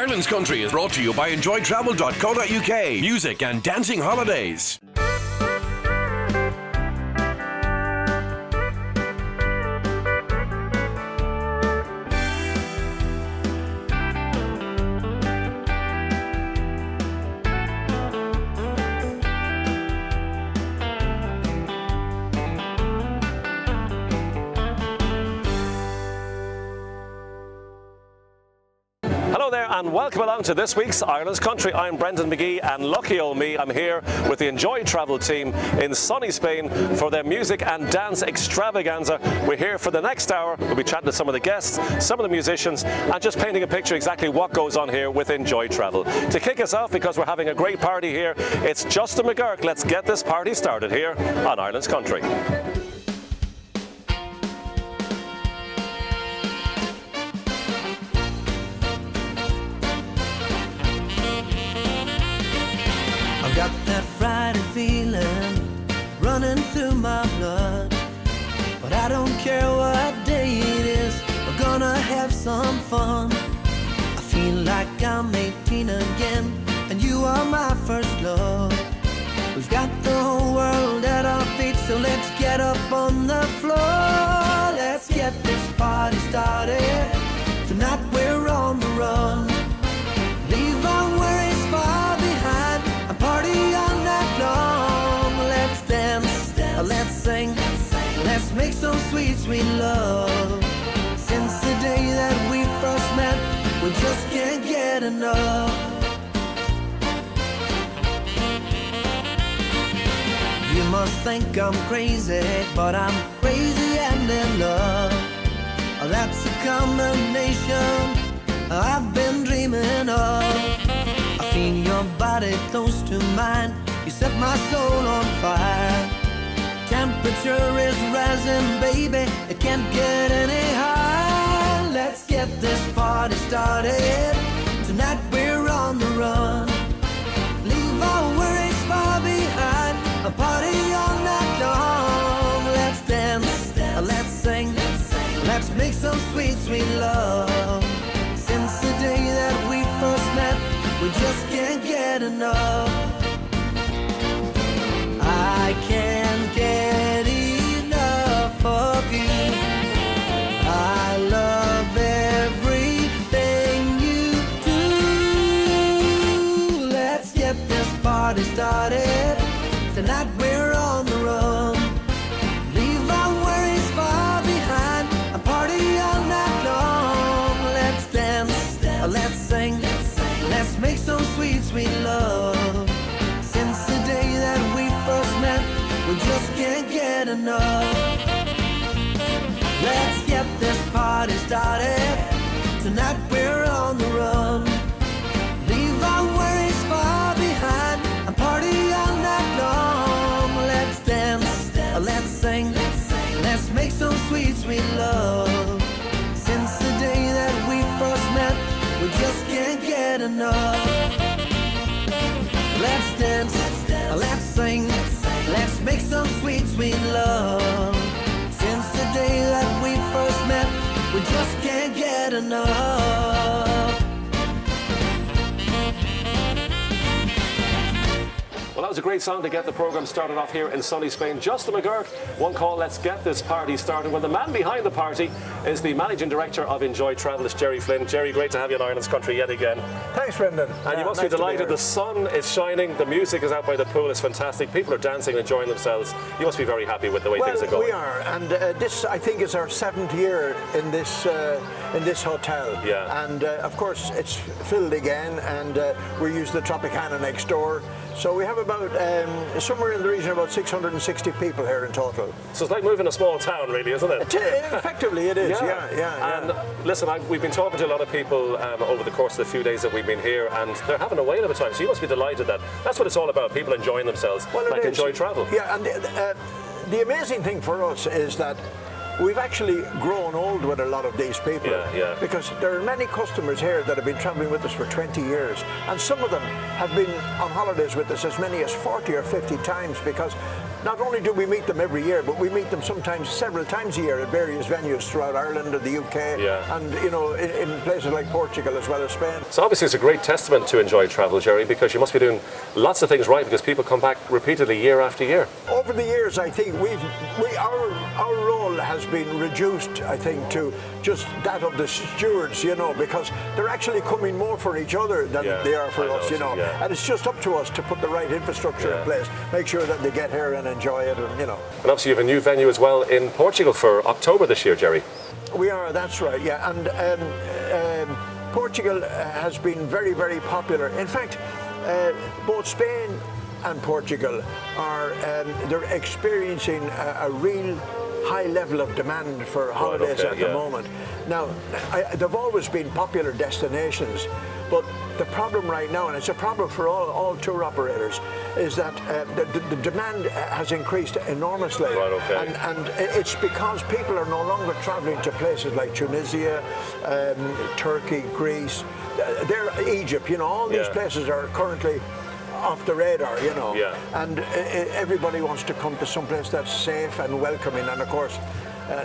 Ireland's Country is brought to you by enjoytravel.co.uk. Music and dancing holidays. Hello there and welcome along to this week's Ireland's Country. I'm Brendan McGee and lucky old me, I'm here with the Enjoy Travel team in sunny Spain for their music and dance extravaganza. We're here for the next hour. We'll be chatting to some of the guests, some of the musicians and just painting a picture exactly what goes on here with Enjoy Travel. To kick us off, because we're having a great party here, it's Justin McGurk. Let's get this party started here on Ireland's Country. Got that Friday feeling running through my blood, but I don't care what day it is, we're gonna have some fun. I feel like I'm 18 again, and you are my first love. We've got the whole world at our feet, so let's get up on the floor. Let's get this party started. Tonight we're on the run. Leave our worries far behind and party all night long. Let's dance, let's sing, let's make some sweet, sweet love. Since the day that we first met, we just can't get enough. You must think I'm crazy, but I'm crazy and in love. That's a combination I've been dreaming of. I feel your body close to mine, you set my soul on fire. Temperature is rising, baby, it can't get any higher. Let's get this party started. Tonight we're on the run. Leave our worries far behind, a party all night long. Let's dance, let's sing, let's make some sweet, sweet love. Since the day that we first met, we just can't get enough. I can't get enough of you. I love everything you do. Let's get this party started. Tonight we're on the run. Leave our worries far behind and party all night long. Let's dance, let's sing, let's make some sweet, sweet love. Since the day that we first met, we just can't get enough. Let's get this party started. Tonight we're on the run. Leave our worries far behind and party all night long. Let's dance, let's sing, let's make some sweet, sweet love. Since the day that we first met, we just can't get enough. Let's dance, let's sing, let's make some sweet, sweet love. Since the day that we first met, we just can't get enough. Well, that was a great song to get the programme started off here in sunny Spain. Justin McGurk, one call, let's get this party started. Well, the man behind the party is the Managing Director of Enjoy Travel, it's Jerry Flynn. Jerry, great to have you on Ireland's Country yet again. Thanks, Brendan. And you must be delighted. The sun is shining, the music is out by the pool, it's fantastic. People are dancing and enjoying themselves. You must be very happy with the way things are going. We are, and this, I think, is our 7th year in this hotel. Yeah. And of course, it's filled again, and we use the Tropicana next door. So we have about somewhere in the region of about 660 people here in total. So it's like moving a small town, really, isn't it? Effectively, it is. Yeah. And listen, we've been talking to a lot of people over the course of the few days that we've been here, and they're having a whale of a time. So you must be delighted that that's what it's all about. People enjoying themselves, like Enjoy Travel. Yeah, and the amazing thing for us is that we've actually grown old with a lot of these people. Yeah. Because there are many customers here that have been traveling with us for 20 years, and some of them have been on holidays with us as many as 40 or 50 times, because not only do we meet them every year, but we meet them sometimes several times a year at various venues throughout Ireland and the UK, and in places like Portugal as well as Spain. So obviously it's a great testament to Enjoy Travel, Jerry, because you must be doing lots of things right, because people come back repeatedly year after year. Over the years, I think our role has been reduced, I think, to just that of the stewards, because they're actually coming more for each other than they are for us, and it's just up to us to put the right infrastructure in place, make sure that they get here and enjoy it, and And obviously you have a new venue as well in Portugal for October this year, Jerry. We are, that's right, yeah, and Portugal has been very, very popular. In fact, both Spain and Portugal are they're experiencing a real high level of demand for holidays at the moment. Now, they've always been popular destinations, but the problem right now, and it's a problem for all tour operators, is that the demand has increased enormously. And it's because people are no longer traveling to places like Tunisia, Turkey, Greece, Egypt, all these places are currently off the radar, and everybody wants to come to some place that's safe and welcoming, and of course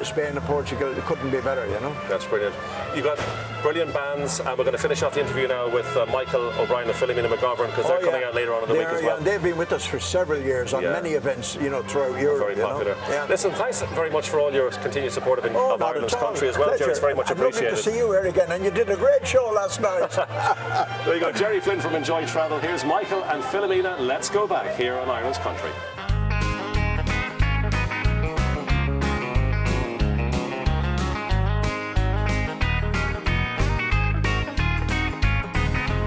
Spain and Portugal, it couldn't be better, That's brilliant. You've got brilliant bands, and we're going to finish off the interview now with Michael O'Brien and Philomena McGovern, because they're coming out later on in the week as well. And they've been with us for several years on many events, throughout Europe. Very popular. Listen, thanks very much for all your continued support of Ireland's country as well, Jerry. It's very much appreciated. Lovely to see you here again, and you did a great show last night. There you go, Jerry Flynn from Enjoy Travel. Here's Michael and Philomena. Let's go back here on Ireland's Country.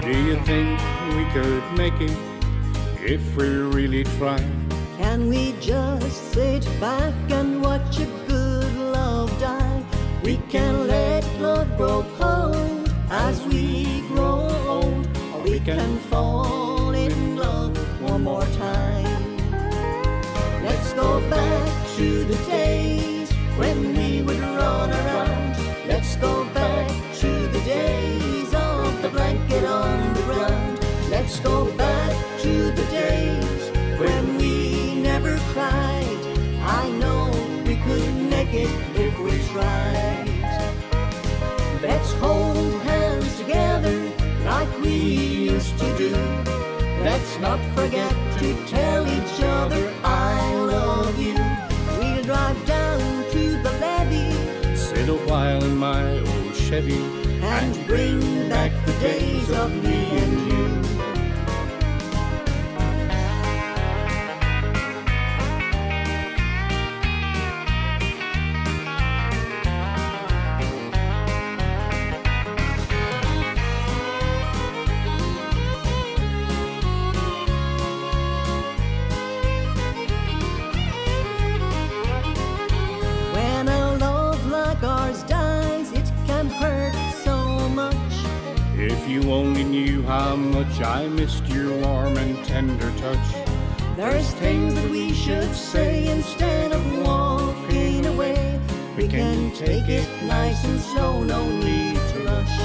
Do you think we could make it if we really tried? Can we just sit back and watch a good love die? We can let love grow cold as we grow old, or we can fall in love one more time. Let's go back to the days when we would run around. Let's go back to the days of the blanket on the ground. Let's go back to the days when we never cried. I know we could make it if we tried. Let's hold hands together like we used to do. Let's not forget to tell each other I love you. We'll drive down to the levee, sit a while in my old Chevy, and bring back the days of me and you. When a love like ours dies, it can hurt so much. if you only knew how much I missed your warm and tender touch. There's things that we should say instead of walking away. We can take it nice and slow, no need to rush.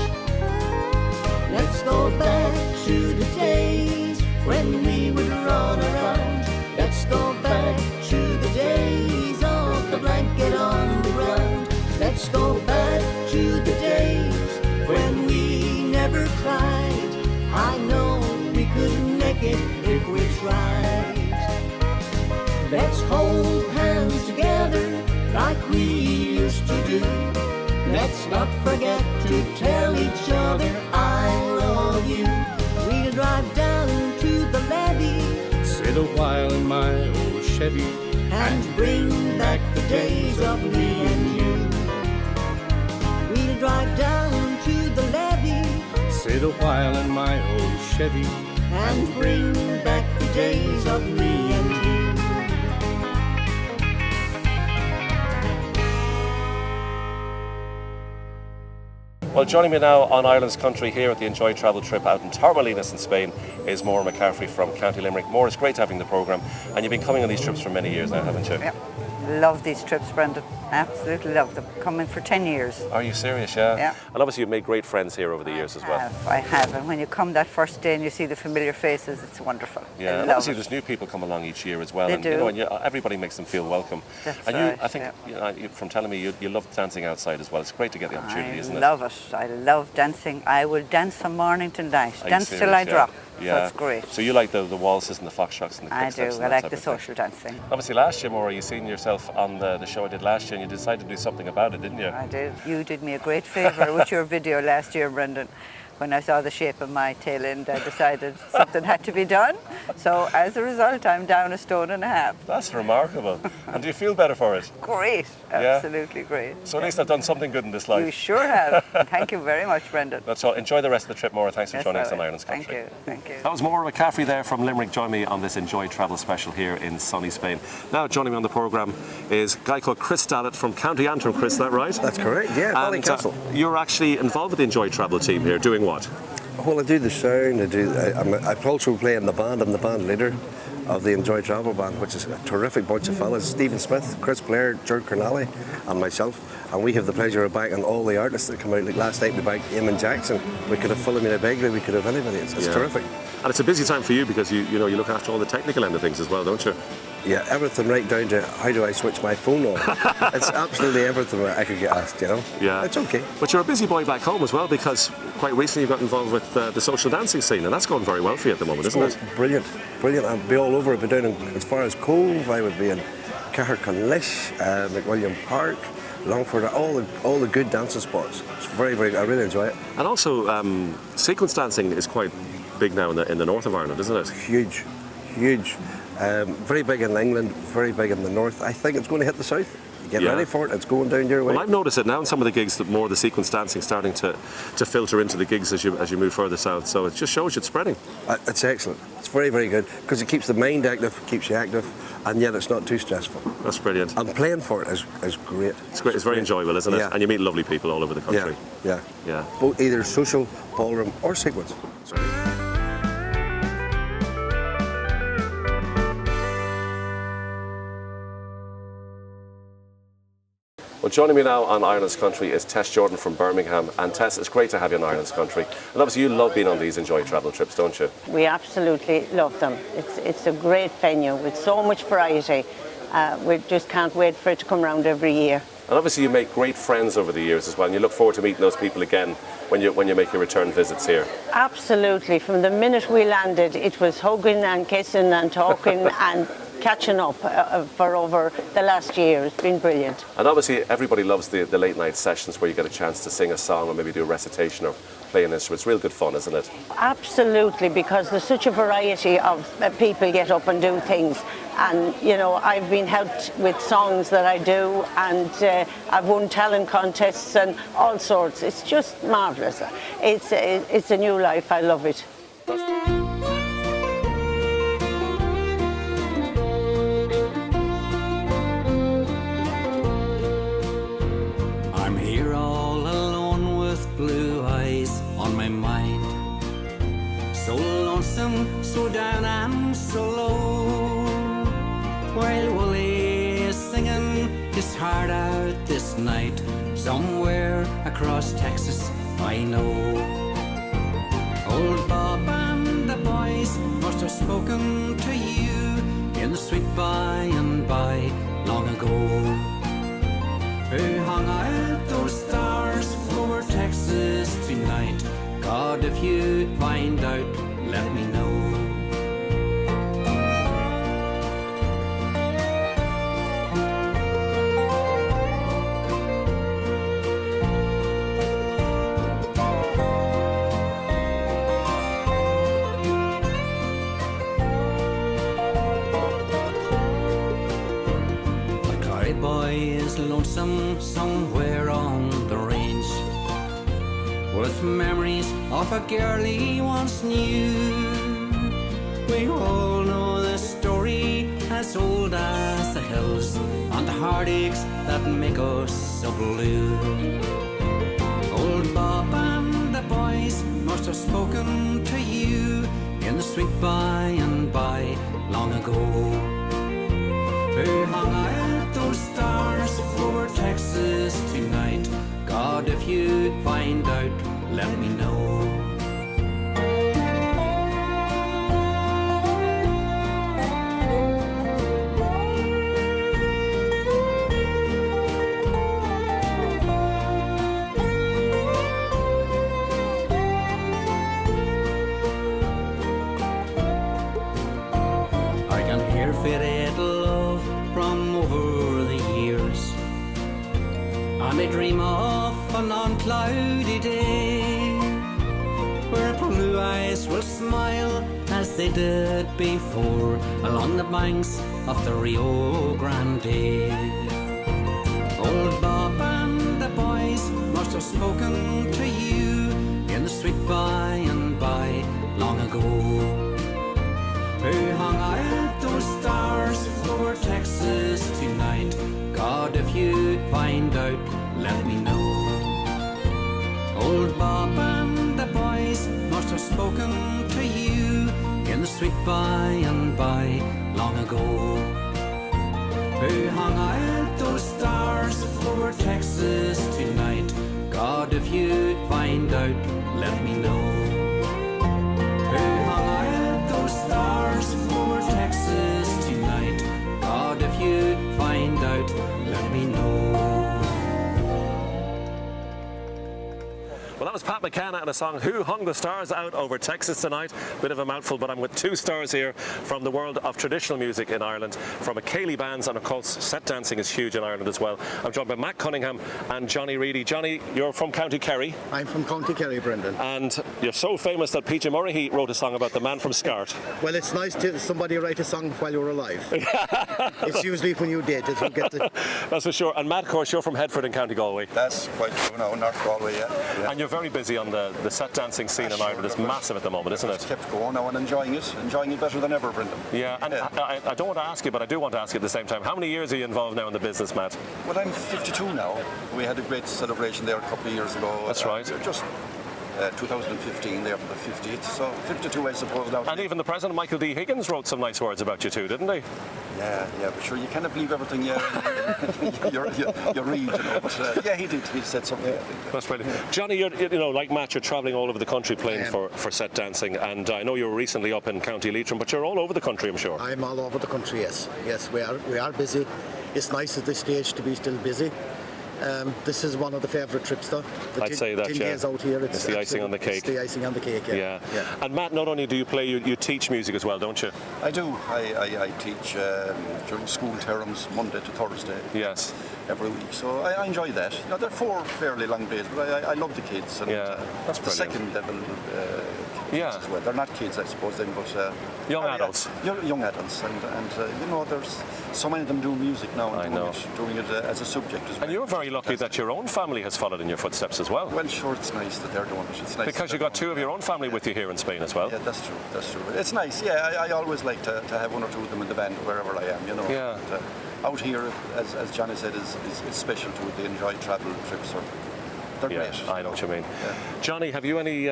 Let's go back to the days when we would run around. Let's go back to the days of the blanket on the ground. Let's go back to the days when we never cried. I know we could make it if we tried. Let's hold hands together like we used to do. Let's not forget to tell each other I love you. We'll drive down to the levee, Sit a while in my old Chevy, and bring back the days of me and you. We'll drive down to the levee, sit a while in my old Chevy, and bring back the days of me and you. Well, joining me now on Ireland's Country here at the Enjoy Travel trip out in Torremolinos in Spain is Maura McCaffrey from County Limerick. Maura, it's great having the programme, and you've been coming on these trips for many years now, haven't you? Yeah. love these trips, Brendan. Absolutely love them. Coming for 10 years. Are you serious? Yeah. Yeah. And obviously you've made great friends here over the years as well. I have. And when you come that first day and you see the familiar faces, it's wonderful. Yeah, I and love obviously it. there's new people come along each year as well, They and do. you know, and everybody makes them feel welcome. That's and right, I think, yeah. from telling me, you love dancing outside as well. It's great to get the opportunity, I isn't it? love it. I love dancing. I will dance from morning till night. Are you Dance till serious? I drop. Yeah. So it's great. So you like the waltzes and the foxtrots and the I quick steps do. and I that like type the of thing. social dancing. Obviously last year, Maura, you seen yourself on the show I did last year, and you decided to do something about it, didn't you? I did. You did me a great favour with your video last year, Brendan. When I saw the shape of my tail end, I decided something had to be done. So as a result, I'm down 1.5 stone. That's remarkable. And do you feel better for it? Great. Yeah. Absolutely great. So at least I've done something good in this You life. sure have. Thank you very much, Brendan. That's all. Enjoy the rest of the trip, Maura. Thanks for Yes, joining us I on will. Ireland's Country. Thank you. Thank you. That was Maura McCaffrey there from Limerick. Join me on this Enjoy Travel special here in sunny Spain. Now joining me on the programme is a guy called Chris Dallett from County Antrim. Chris, is that right? That's correct, yeah, And, Ballycastle. you're actually involved with the Enjoy Travel team here, doing what? Well, I do the sound, I also play in the band. I'm the band leader of the Enjoy Travel Band, which is a terrific bunch of fellas. Stephen Smith, Chris Blair, Ger Kernally and myself. And we have the pleasure of backing all the artists that come out. Like last night we backed Eamon Jackson. We could have Philomena Begley, we could have anybody. It's Yeah. terrific. And it's a busy time for you because you look after all the technical end of things as well, don't you? Yeah, everything right down to how do I switch my phone on. It's absolutely everything I could get asked, you know? Yeah. It's okay. But you're a busy boy back home as well, because quite recently you got involved with the social dancing scene, and that's going very well for you at the moment, isn't it? Brilliant, brilliant. I'd be all over. I'd be down in, as far as Cove, I would be in Caherconlish, McWilliam Park, Longford, all the good dancing spots. It's very, very, I really enjoy it. And also, sequence dancing is quite big now in the north of Ireland, isn't it? Huge, huge. Very big in England, very big in the north. I think it's going to hit the south. Get Yeah. ready for it. It's going down your way. Well, I've noticed it now in some of the gigs that more of the sequence dancing starting to filter into the gigs as you move further south. So it just shows you it's spreading. It's excellent. It's very, very good because it keeps the mind active, keeps you active, and yet it's not too stressful. That's brilliant. And playing for it is great. It's great. It's very enjoyable, isn't it? Yeah. And you meet lovely people all over the country. Yeah. Yeah. Both either social, ballroom, or sequence. Well, joining me now on Ireland's Country is Tess Jordan from Birmingham. And Tess, it's great to have you on Ireland's Country. And obviously you love being on these Enjoy Travel trips, don't you? We absolutely love them. It's a great venue with so much variety. We just can't wait for it to come around every year. And obviously you make great friends over the years as well, and you look forward to meeting those people again when you make your return visits here. Absolutely. From the minute we landed, it was hugging and kissing and talking and catching up for over the last year. It's been brilliant. And obviously everybody loves the late night sessions where you get a chance to sing a song or maybe do a recitation or play an instrument. It's real good fun, isn't it? Absolutely, because there's such a variety of people get up and do things. And, you know, I've been helped with songs that I do, and I've won talent contests and all sorts. It's just marvellous. It's a new life. I love it. I'm here all alone with blue eyes on my mind. So lonesome, so down and so low. While Willie is singing his heart out this night, somewhere across Texas, I know. Old Bob and the boys must have spoken to you in the sweet by and by long ago. Who hung out those stars over Texas tonight? God, if you find out, let me know. Boy is lonesome somewhere on the range, with memories of a girl he once knew. We all know the story as old as the hills and the heartaches that make us so blue. Old Bob and the boys must have spoken to you in the sweet by and by long ago. Who hung out those stars over Texas tonight. God, if you'd find out, let me know. I can hear faded love from over the years. I may dream of an uncloudy day where blue eyes will smile as they did before along the banks of the Rio Grande. Old Bob and the boys must have spoken to you in the street by and by long ago. Who hung out those stars over Texas tonight? God, if you'd find out, let me know. Old Bob and the boys must have spoken to you in the street by and by long ago. Who hung out those stars over Texas tonight? God, if you'd find out, let me know. Who hung out those stars over Texas tonight? God, if you'd find out, let me know. Well, that was Pat McKenna and a song, Who Hung the Stars Out Over Texas Tonight. Bit of a mouthful, but I'm with two stars here from the world of traditional music in Ireland, from a Cayley bands, and of course set dancing is huge in Ireland as well. I'm joined by Matt Cunningham and Johnny Reedy. Johnny, you're from County Kerry. I'm from County Kerry, Brendan. And you're so famous that PJ Murray wrote a song about the man from Scart. Well, it's nice to somebody write a song while you're alive. It's usually when you're dead that you get the... That's for sure. And Matt, of course, you're from Headford in County Galway. That's quite true now, North Galway, yeah. And you're very busy on the set dancing scene in Ireland. It's massive at the moment, isn't it? Kept going now and enjoying it better than ever, Brendan. Yeah, and I don't want to ask you, but I do want to ask you at the same time, how many years are you involved now in the business, Matt? Well, I'm 52 now. We had a great celebration there a couple of years ago. That's right. Just 2015 there for the 50th, so 52 I suppose now. And even the President, Michael D. Higgins, wrote some nice words about you too, didn't he? Yeah, but sure, you cannot believe everything you read, you know. But yeah, he did. He said something. That's brilliant. Johnny, you're like Matt, you're travelling all over the country playing for set dancing, and I know you were recently up in County Leitrim, but you're all over the country, I'm sure. I'm all over the country, yes. Yes, we are busy. It's nice at this stage to be still busy. This is one of the favourite trips, though. I'd say that, 10 yeah. days out here, it's the icing on the cake. It's the icing on the cake, yeah. And Matt, not only do you play, you teach music as well, don't you? I do. I teach during school terms, Monday to Thursday. Yes. Every week, so I enjoy that. You know, they're 4 fairly long days, but I love the kids. And, that's the second level kids as well. They're not kids, I suppose, then, but young adults. Young adults, and you know, there's so many of them doing music now and doing it as a subject as well. And you're very lucky that your own family has followed in your footsteps as well. Well, sure, it's nice that they're doing it. It's nice because you got 2 of your own family with you here in Spain as well. Yeah, that's true. That's true. It's nice. Yeah, I always like to have 1 or 2 of them in the band wherever I am. You know. Yeah. And, out here, as Johnny said, is special to it. They enjoy travel trips. They're great. I know what you mean. Yeah. Johnny, have you any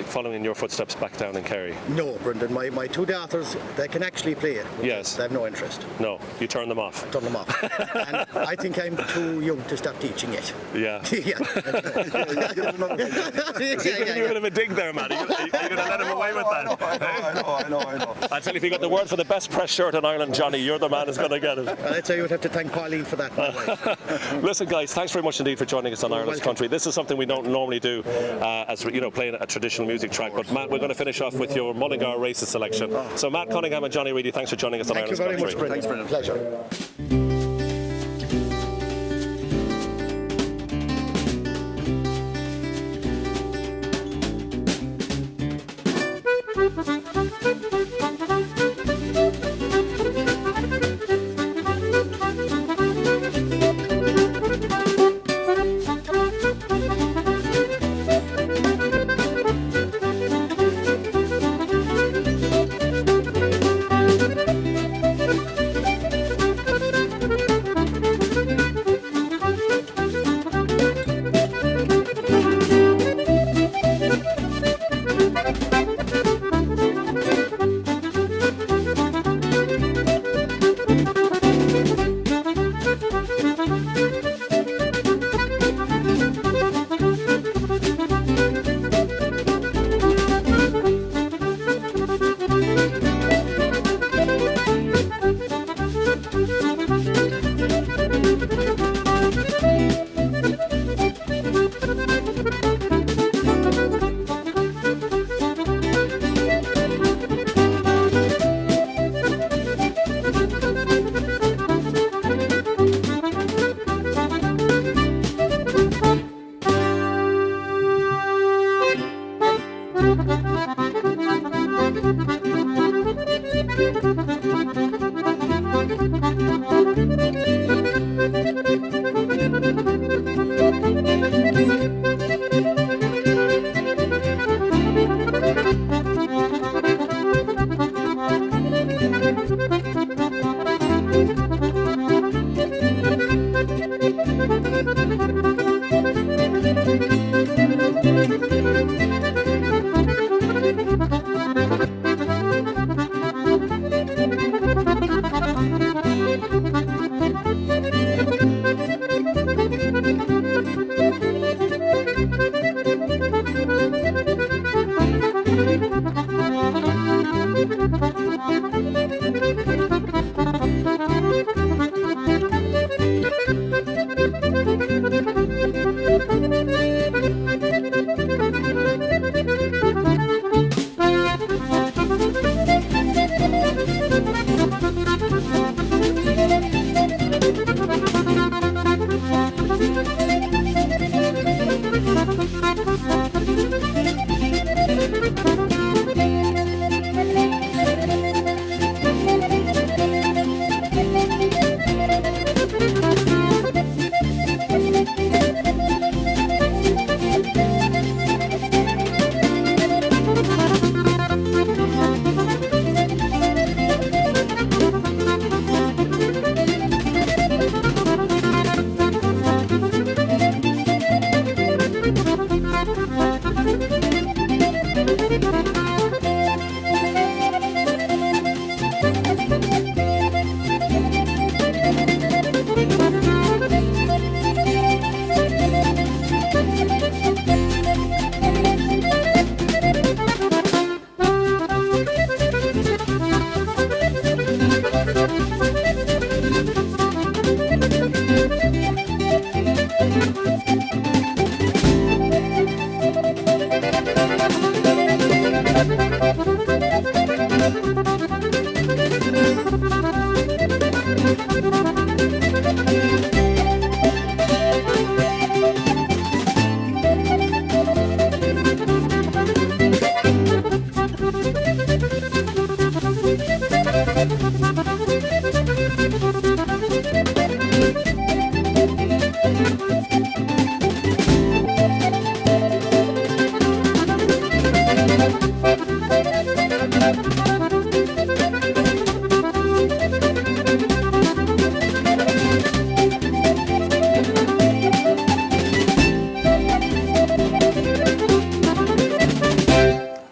following in your footsteps back down in Kerry? No, Brendan. My 2 daughters, they can actually play it. Yes. They have no interest. No, you turn them off. Turn them off. And I think I'm too young to start teaching it. Yeah. Yeah. You're a bit of a dig there, man. You're going to let him away with that. I know. I tell you, if you got the word for the best press shirt in Ireland, Johnny, you're the man who's going to get it. I'd say you would have to thank Pauline for that. Listen, guys, thanks very much indeed for joining us on Ireland's Country. This is something we don't normally do, as you know, playing a traditional music track. But Matt, we're going to finish off with your Mullingar Races selection. So Matt Cunningham and Johnny Reedy, thanks for joining us on Ireland's Country. Thank you very much, Brendan. Pleasure.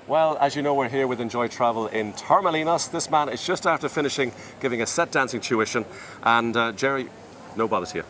Well, as you know, we're here with Enjoy Travel in Torremolinos. This man is just after finishing giving a set dancing tuition. And Jerry, no bother to you.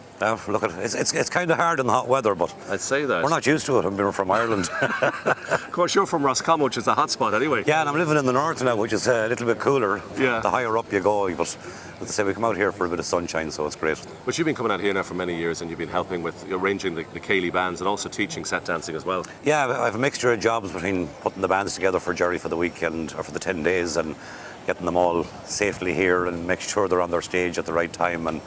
Look, it's kind of hard in the hot weather, but I'd say that. We're not used to it. I'm from Ireland. Of course, you're from Roscommon, which is a hot spot anyway. Yeah, and I'm living in the north now, which is a little bit cooler. Yeah. The higher up you go, but as I say, we come out here for a bit of sunshine, so it's great. But you've been coming out here now for many years, and you've been helping with arranging the Cayley bands and also teaching set dancing as well. Yeah, I have a mixture of jobs between putting the bands together for Jerry for the weekend or for the 10 days and getting them all safely here and making sure they're on their stage at the right time and,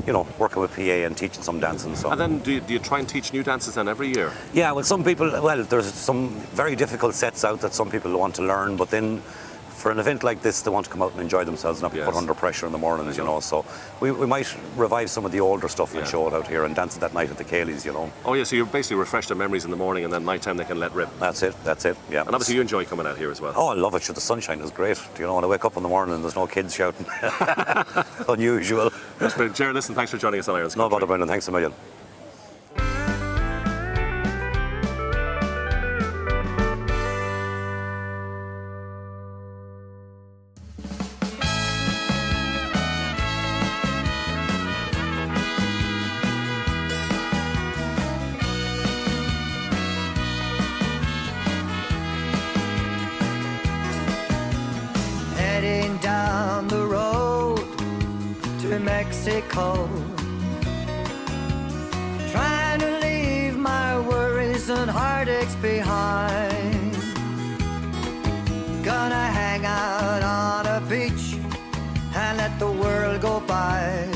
you know, working with PA and teaching some dancing. So. And then do you try and teach new dances then every year? Yeah, well, some people, there's some very difficult sets out that some people want to learn, but then for an event like this, they want to come out and enjoy themselves and not be put under pressure in the mornings, you know. So we might revive some of the older stuff and show it out here and dance it that night at the Cayleys, you know. Oh yeah, so you basically refresh their memories in the morning and then nighttime they can let rip. That's it, yeah. And obviously you enjoy coming out here as well. Oh, I love it. Sure, the sunshine is great. You know, when I wake up in the morning and there's no kids shouting. Unusual. That's brilliant. Jerry, listen, thanks for joining us on Ireland's Country. No bother, Brendan. Thanks a million. Heading down the road to Mexico, trying to leave my worries and heartaches behind. Gonna hang out on a beach and let the world go by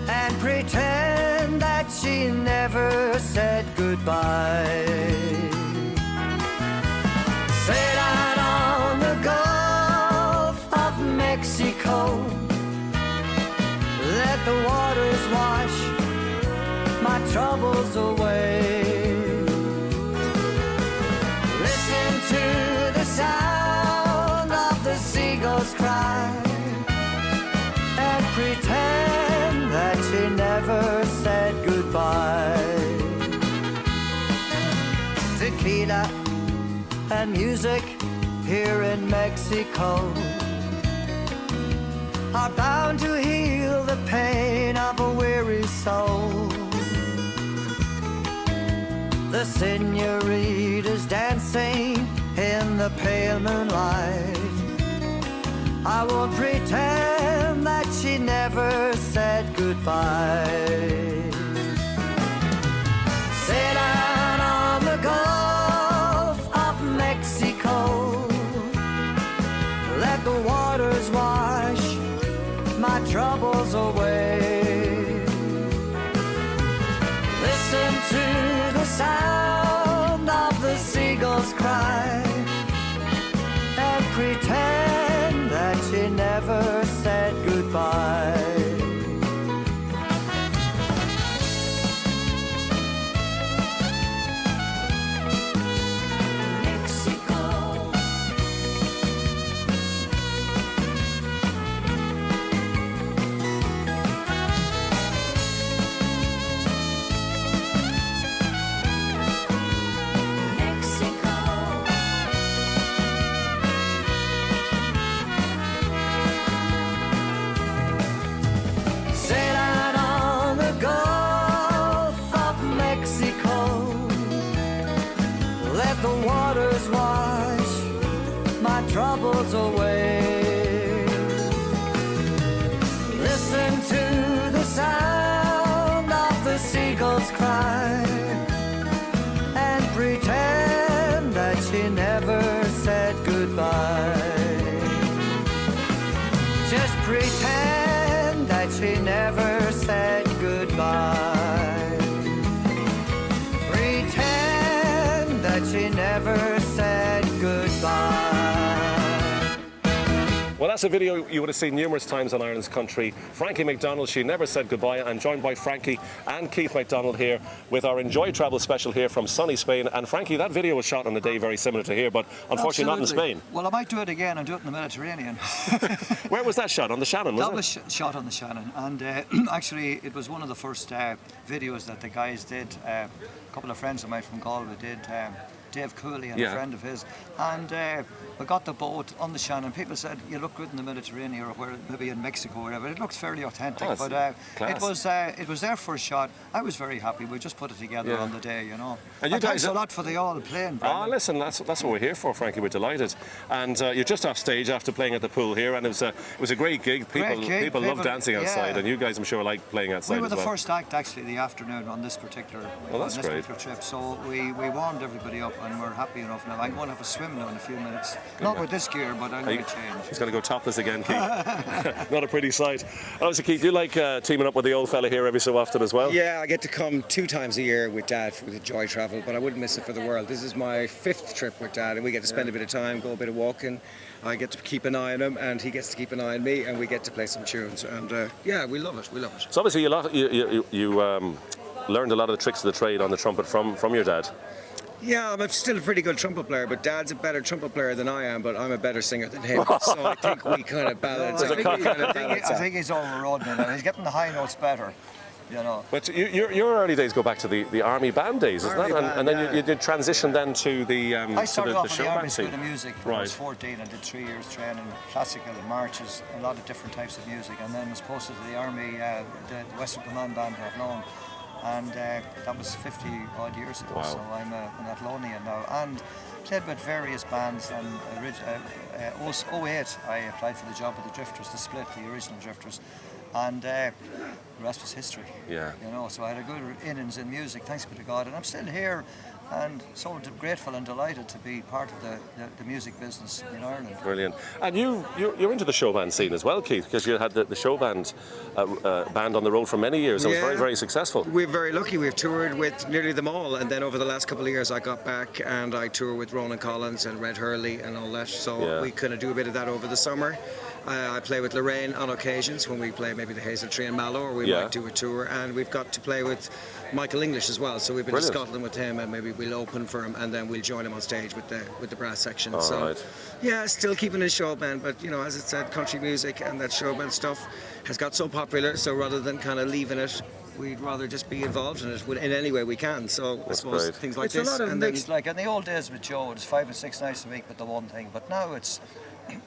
and pretend that she never said goodbye. troubles away. Listen to the sound of the seagulls cry and pretend that she never said goodbye. Tequila and music here in Mexico are bound to heal the pain of a weary soul. The señorita's dancing in the pale moonlight. I won't pretend that she never said goodbye. Sit down on the Gulf of Mexico. Let the waters wash my troubles away. Listen to the sound of the seagulls cry and pretend that she never said goodbye. The waters wash my troubles away. Listen to the sound of the seagulls cry and pretend that she never said goodbye. Just pretend that she never said goodbye. That she never said goodbye. Well, that's a video you would have seen numerous times on Ireland's Country. Frankie McDonald, She Never Said Goodbye. I'm joined by Frankie and Keith McDonald here with our Enjoy Travel special here from sunny Spain. And Frankie, that video was shot on a day very similar to here, but unfortunately not in Spain. Well, I might do it again and do it in the Mediterranean. Where was that shot? On the Shannon, was it? That was shot on the Shannon. And actually, it was one of the first videos that the guys did. A couple of friends of mine from Galway did. Dave Cooley and a friend of his, and we got the boat on the Shannon. People said you look good in the Mediterranean or where, maybe in Mexico or whatever. It looks fairly authentic, but it was their first shot. I was very happy. We just put it together on the day, you know. And you thanks a lot for the all playing. Ah, listen, that's what we're here for, Frankie. We're delighted. And you're just off stage after playing at the pool here, and it was a great gig. People love dancing outside, and you guys, I'm sure, like playing outside. We were as the well. first act actually the afternoon on this particular trip. So we warmed everybody up. And we're happy enough now. I'm going to have a swim now in a few minutes. Not with this gear, but I'm going to change. He's going to go topless again, Keith. Not a pretty sight. Also, Keith, you like teaming up with the old fella here every so often as well? Yeah, I get to come 2 times a year with Dad for the Joy Travel, but I wouldn't miss it for the world. This is my 5th trip with Dad, and we get to spend a bit of time, go a bit of walking. I get to keep an eye on him, and he gets to keep an eye on me, and we get to play some tunes. And we love it. We love it. So obviously, you learned a lot of the tricks of the trade on the trumpet from your dad. Yeah, I'm still a pretty good trumpet player, but Dad's a better trumpet player than I am, but I'm a better singer than him. So I think we kind of balance out. I think he's overrode me now. He's getting the high notes better. You know. But your early days go back to the army band days, isn't it? And then you did transition then to the I started off show in the Army band School scene. of Music when I was 14. I did 3 years training, classical, marches, a lot of different types of music, and then was posted to the Army, the Western Command Band of Athlone. And that was 50 odd years ago. Wow. So I'm an Athlonian now, and played with various bands. And 08 I applied for the job with the Drifters, the Split, the original Drifters, and the rest was history. Yeah. You know, so I had a good innings in music, thanks be to God, and I'm still here. and so grateful and delighted to be part of the music business in Ireland. Brilliant. And you're into the show band scene as well, Keith, because you had the show band band on the road for many years. It was very, very successful. We're very lucky. We've toured with nearly them all, and then over the last couple of years I got back and I tour with Ronan Collins and Red Hurley and all that, so we kind of do a bit of that over the summer. I play with Lorraine on occasions when we play maybe the Hazel Tree in Mallow, or we might do a tour, and we've got to play with Michael English as well, so we've been to Scotland with him, and maybe we'll open for him and then we'll join him on stage with the brass section. Yeah, still keeping his show band, but you know, as it said, country music and that show band stuff has got so popular, so rather than kind of leaving it, we'd rather just be involved in it in any way we can. So I suppose things like it's this. It's a lot of mixed, like in the old days with Joe, it was 5 or 6 nights a week with the one thing, but now it's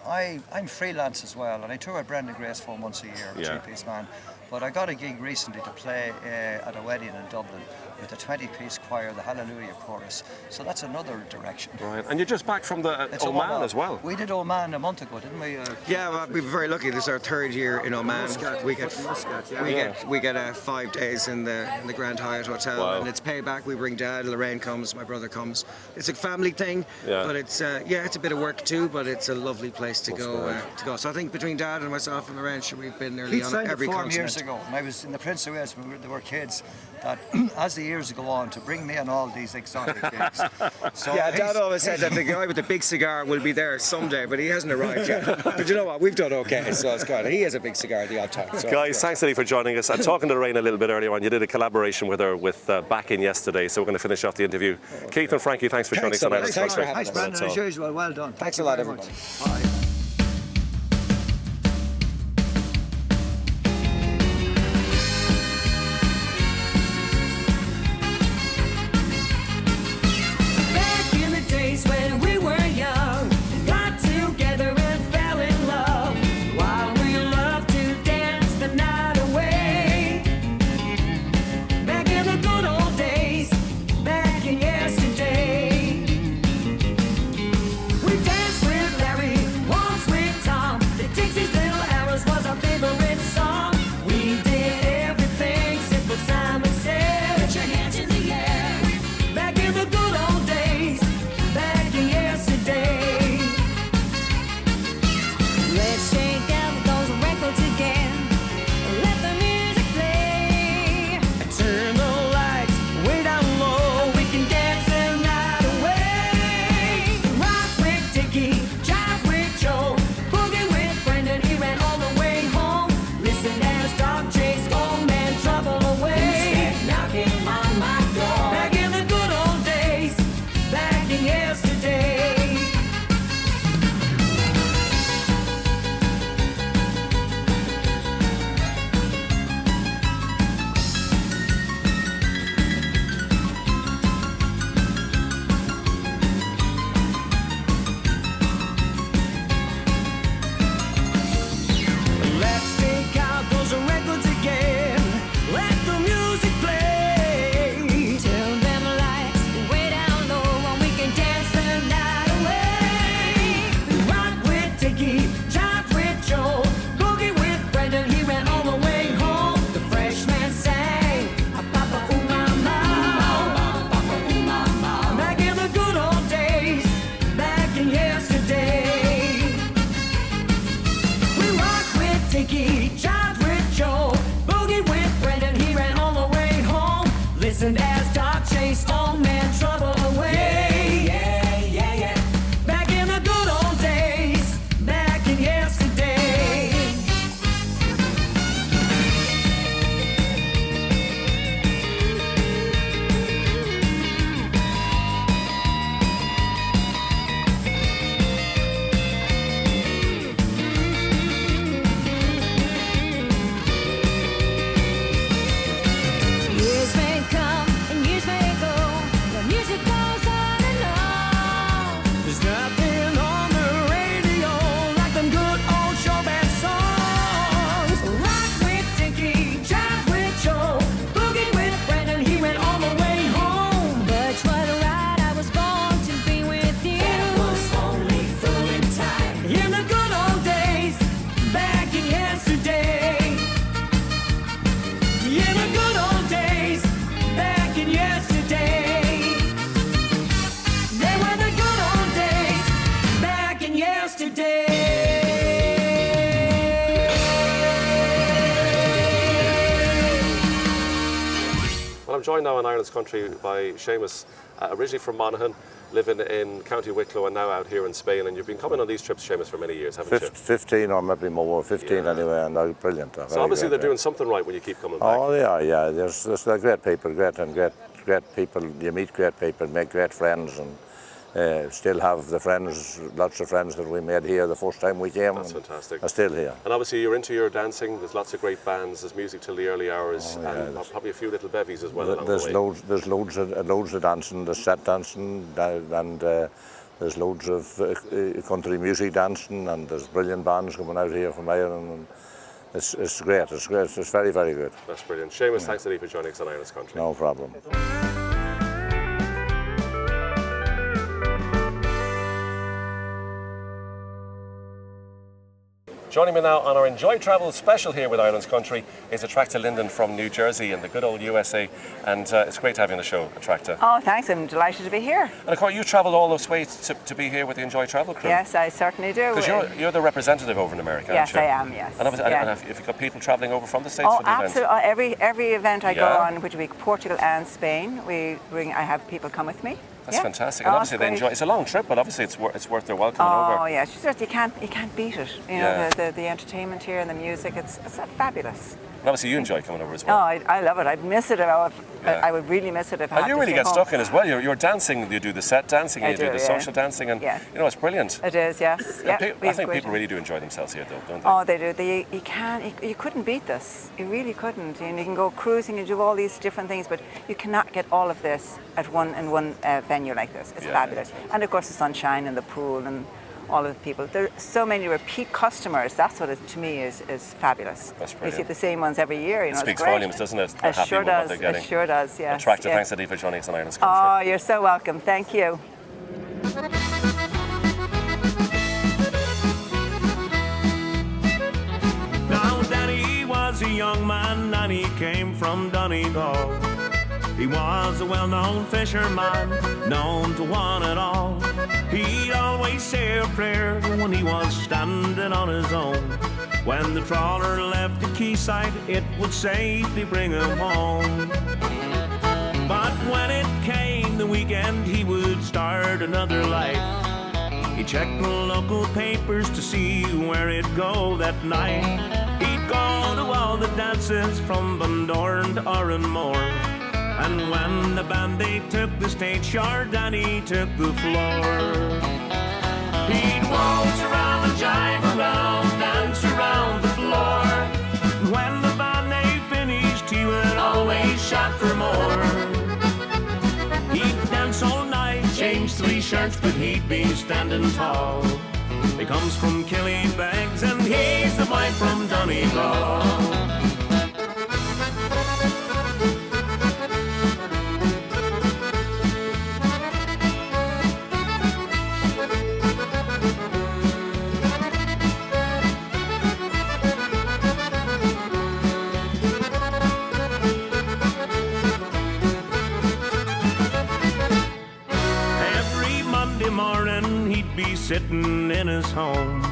I'm freelance as well, and I tour with Brendan Grace 4 months a year, a three-piece man. But I got a gig recently to play at a wedding in Dublin with a 20-piece choir, the Hallelujah Chorus. So that's another direction. Right, and you're just back from the Oman as well. We did Oman a month ago, didn't we? Yeah, well, we were very lucky. This is our 3rd year in Oman. Muscat. We get 5 days in the Grand Hyatt Hotel, and it's payback. We bring Dad, Lorraine comes, my brother comes. It's a family thing, but it's it's a bit of work too, but it's a lovely place to go. So I think between Dad and myself and Lorraine, we've been nearly on every continent. Years ago, when I was in the Prince of Wales, when there were kids, that as the years go on, to bring me on all these exotic gigs. So Dad always said that the guy with the big cigar will be there someday, but he hasn't arrived yet. But you know what? We've done okay, so it's good. He has a big cigar the odd time. So guys, thanks Eddie for joining us. And talking to Lorraine a little bit earlier on, you did a collaboration with her with Back In yesterday, so we're going to finish off the interview. Keith and Frankie, thanks for joining us on Ireland's Country. Thanks, Brendan, as usual. Well done. Thanks a lot, everybody. Bye. When we were young, got together and fell in love, while we loved to dance the night away. Back in the good old days, back in yesterday, we danced with Larry. yesterday. Well, I'm joined now in Ireland's Country by Seamus, originally from Monaghan, living in County Wicklow and now out here in Spain. And you've been coming on these trips, Seamus, for many years, haven't you? 15 or maybe more, 15 anyway, and now brilliant. So obviously they're doing something right when you keep coming back. Oh, yeah. There's great people, great people. You meet great people, make great friends, and still have the friends, lots of friends that we made here the first time we came. That's fantastic. Are still here. And obviously you're into your dancing. There's lots of great bands. There's music till the early hours, and probably a few little bevies as well. There's loads of dancing. There's set dancing, and there's loads of country music dancing, and there's brilliant bands coming out here from Ireland. And it's great. It's very, very good. That's brilliant. Seamus, thanks a lot for joining us on Ireland's Country. No problem. Joining me now on our Enjoy Travel special here with Ireland's Country is Attracta Linden from New Jersey in the good old USA, and it's great to have you on the show, Attracta. Oh, thanks, I'm delighted to be here. And of course you travelled all those ways to be here with the Enjoy Travel crew. Yes, I certainly do. Because you're the representative over in America, yes, aren't you? I am, yes. And obviously, yeah. and have you got people travelling over from the States for the absolutely. Every event I go Yeah. on, which will be Portugal and Spain, I have people come with me. That's fantastic. And obviously they enjoy. It's a long trip, but obviously it's worth their while coming over. Oh yeah, you can't beat it. You know, the entertainment here and the music. It's fabulous. And obviously you enjoy coming over as Oh, well. I love it. I'd miss it. I would really miss it if I had And you to really stay get home. stuck in as well. You're dancing. You do the set dancing. I You do do, the yeah. social dancing, and Yeah. you know it's brilliant. It is, yes. And I think people really do enjoy themselves here, though, don't they? Oh, they do. You couldn't beat this. You really couldn't. And you can go cruising and do all these different things, but you cannot get all of this in one venue like this. It's fabulous. And of course, the sunshine and the pool and all of the people. There are so many repeat customers. That's what to me is fabulous. That's You brilliant. see the same ones every year. You know, It speaks it's great. volumes, doesn't it? They're It happy sure with what does. they're getting. It sure does. Yes. Attracta, yeah. thanks, Eddie, for joining us on Ireland's Country. Oh, you're so welcome. Thank you. Now Danny was a young man and he came from Donegal. He was a well-known fisherman, known to one and all. He'd always say a prayer when he was standing on his own. When the trawler left the quayside, it would safely bring him home. But when it came the weekend, he would start another life. He'd check the local papers to see where it'd go that night. He'd go to all the dances from Bundoran to Oranmore. And when the band they took the stage, sure Danny took the floor. He'd waltz around and jive around, dance around the floor. When the band they finished, he would always shout for more. He'd dance all night, change 3 shirts, but he'd be standing tall. He comes from Killybegs and he's the boy from Donegal. Sitting in his home,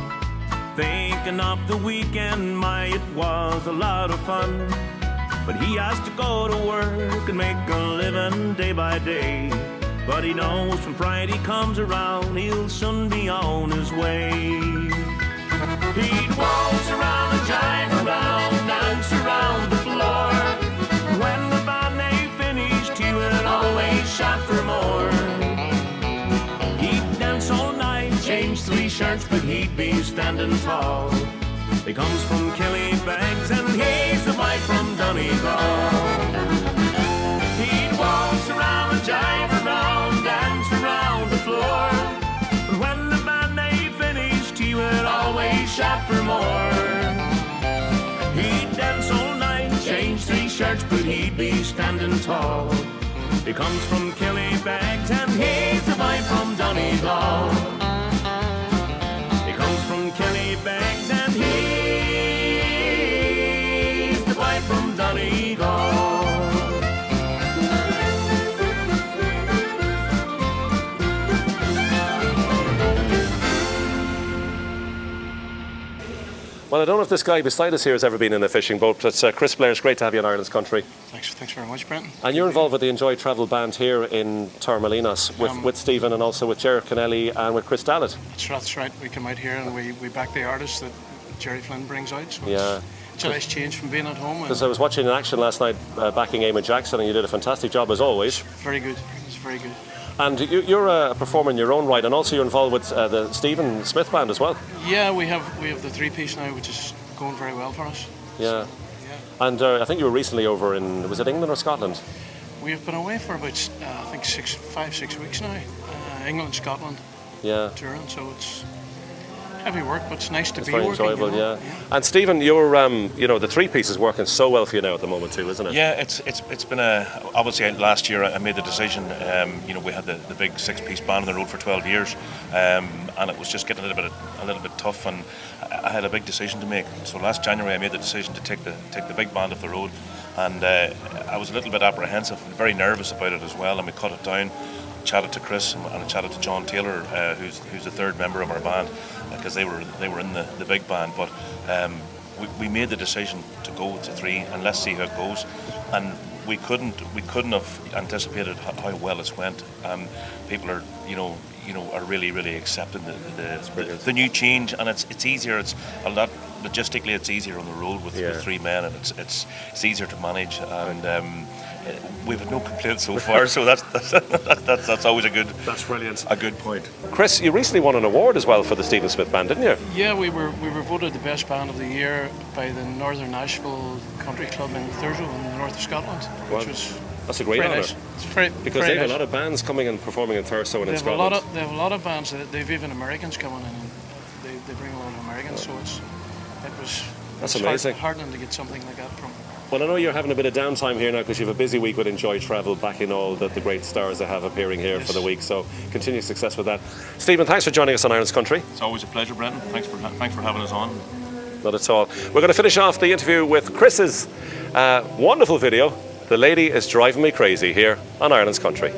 thinking of the weekend. It was a lot of fun, but he has to go to work and make a living day by day. But he knows when Friday comes around, he'll soon be on his way. He'd waltz around and jive around, dance around the floor. When the band they finished, he would always shout for more. He'd dance all night, change 3 shirts, but he'd be standing tall. He comes from Killybegs and he's the boy from Donegal. He'd waltz around and jive around, dance around the floor. But when the band they finished, he would always shout for more. He'd dance all night, change 3 shirts, but he'd be standing tall. He comes from Killybegs and he's the boy from Donegal. He comes from Killybegs and he's the boy from Donegal. Well, I don't know if this guy beside us here has ever been in a fishing boat, but Chris Blair, it's great to have you in Ireland's country. Thanks very much, Brenton. And you're involved with the Enjoy Travel band here in Torremolinos with Stephen and also with Gerard Kennelly and with Chris Dallett. That's right. We come out here and we back the artists that Jerry Flynn brings out. So yeah. It's a nice change from being at home. Because I was watching in action last night backing Eamon Jackson, and you did a fantastic job as always. Very good. It's very good. And you're a performer in your own right, and also you're involved with the Stephen Smith band as well. Yeah, we have the three-piece now, which is going very well for us. Yeah. So, yeah. And I think you were recently over in, was it England or Scotland? We've been away for about, I think 5-6 weeks now. England, Scotland. Yeah. Touring, so it's heavy work, but it's nice to be very working. Enjoyable, yeah. And Stephen, you're, the three-piece is working so well for you now at the moment too, isn't it? Yeah, it's been obviously last year I made the decision. We had the big 6-piece band on the road for 12 years, and it was just getting a little bit tough, and I had a big decision to make. So last January I made the decision to take the big band off the road, and I was a little bit apprehensive, very nervous about it as well, and we cut it down. Chatted to Chris and I chatted to John Taylor, who's the third member of our band, because they were in the big band. But we made the decision to go to 3 and let's see how it goes. And we couldn't have anticipated how well it's went. People are are really accepting the new change, and it's easier. It's a lot logistically. It's easier on the road with 3 men, and it's easier to manage. And we've had no complaints so far, so that's always a good. That's brilliant. A good point. Chris, you recently won an award as well for the Stephen Smith band, didn't you? Yeah, we were voted the best band of the year by the Northern Nashville Country Club in Thurso in the north of Scotland, which was. That's a great honour. Nice. It's very, because very they have nice. a lot of bands coming and performing in Thurso and in Scotland. They have a lot of bands. They've even Americans coming in, and they bring a lot of Americans. So That's amazing. Heartening to get something like that from. Well, I know you're having a bit of downtime here now because you have a busy week with Enjoy Travel, backing all the great stars that have appearing here for the week. So continued success with that. Stephen, thanks for joining us on Ireland's Country. It's always a pleasure, Brendan. Thanks for having us on. Not at all. We're going to finish off the interview with Chris's wonderful video, "The Lady Is Driving Me Crazy," here on Ireland's Country.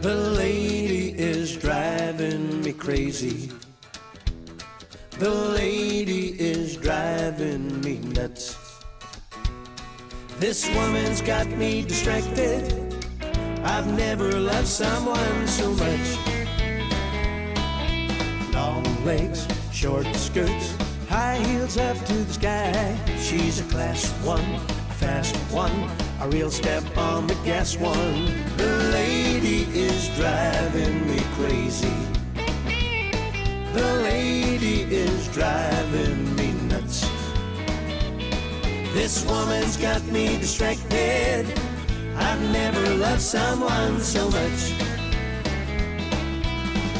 The lady is driving me crazy. The lady is driving me nuts. This woman's got me distracted. I've never loved someone so much. Long legs, short skirts, high heels up to the sky. She's a class one, a fast one, a real step on the gas one. The lady is driving me crazy. The lady is driving me nuts. This woman's got me distracted. I've never loved someone so much.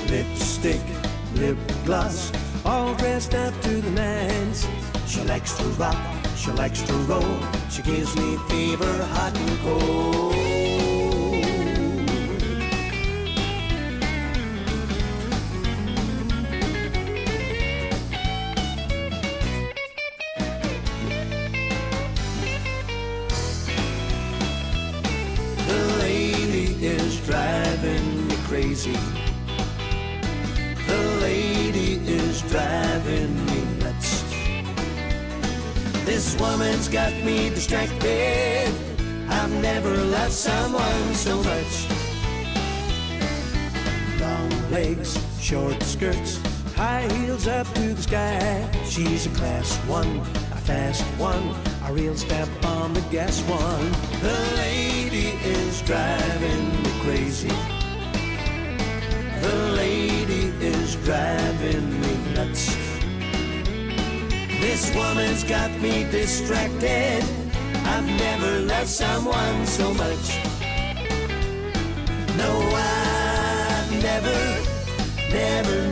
Lipstick, lip gloss, all dressed up to the nines. She likes to rock, she likes to roll. She gives me fever, hot and cold. The lady is driving me crazy. The lady is driving me nuts. This woman's got me distracted. I've never loved someone so much. Long legs, short skirts, high heels up to the sky. She's a class one, a fast one, a real step on the gas one. The lady is driving me crazy. The lady is driving me nuts. This woman's got me distracted. I've never loved someone so much. No, I've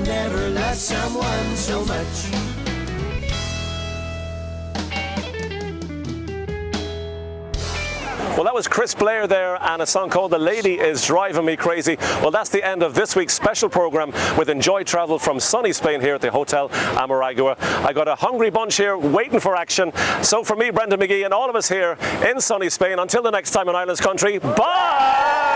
never loved someone so much. Well, that was Chris Blair there and a song called "The Lady Is Driving Me Crazy." Well, that's the end of this week's special program with Enjoy Travel from sunny Spain here at the Hotel Amaragua. I got a hungry bunch here waiting for action. So for me, Brendan McGee, and all of us here in sunny Spain, until the next time in Ireland's Country, bye!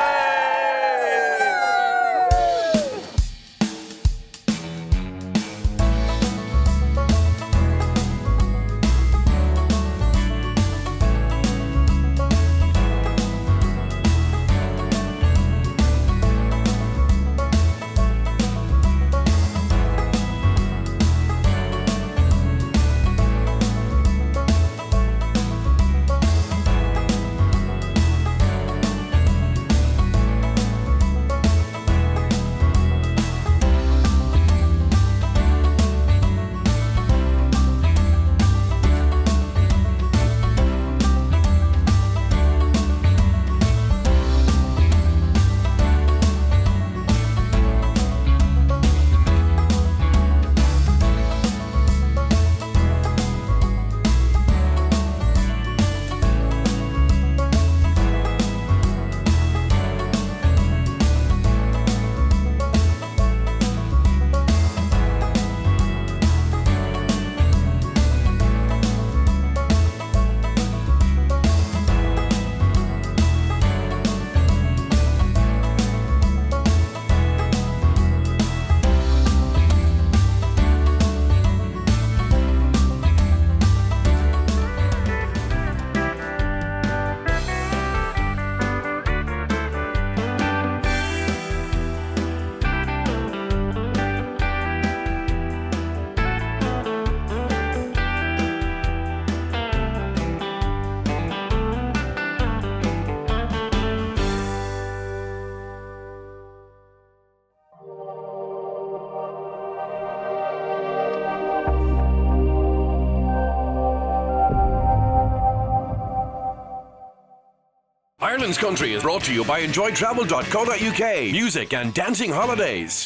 Ireland's Country is brought to you by enjoytravel.co.uk. Music and dancing holidays.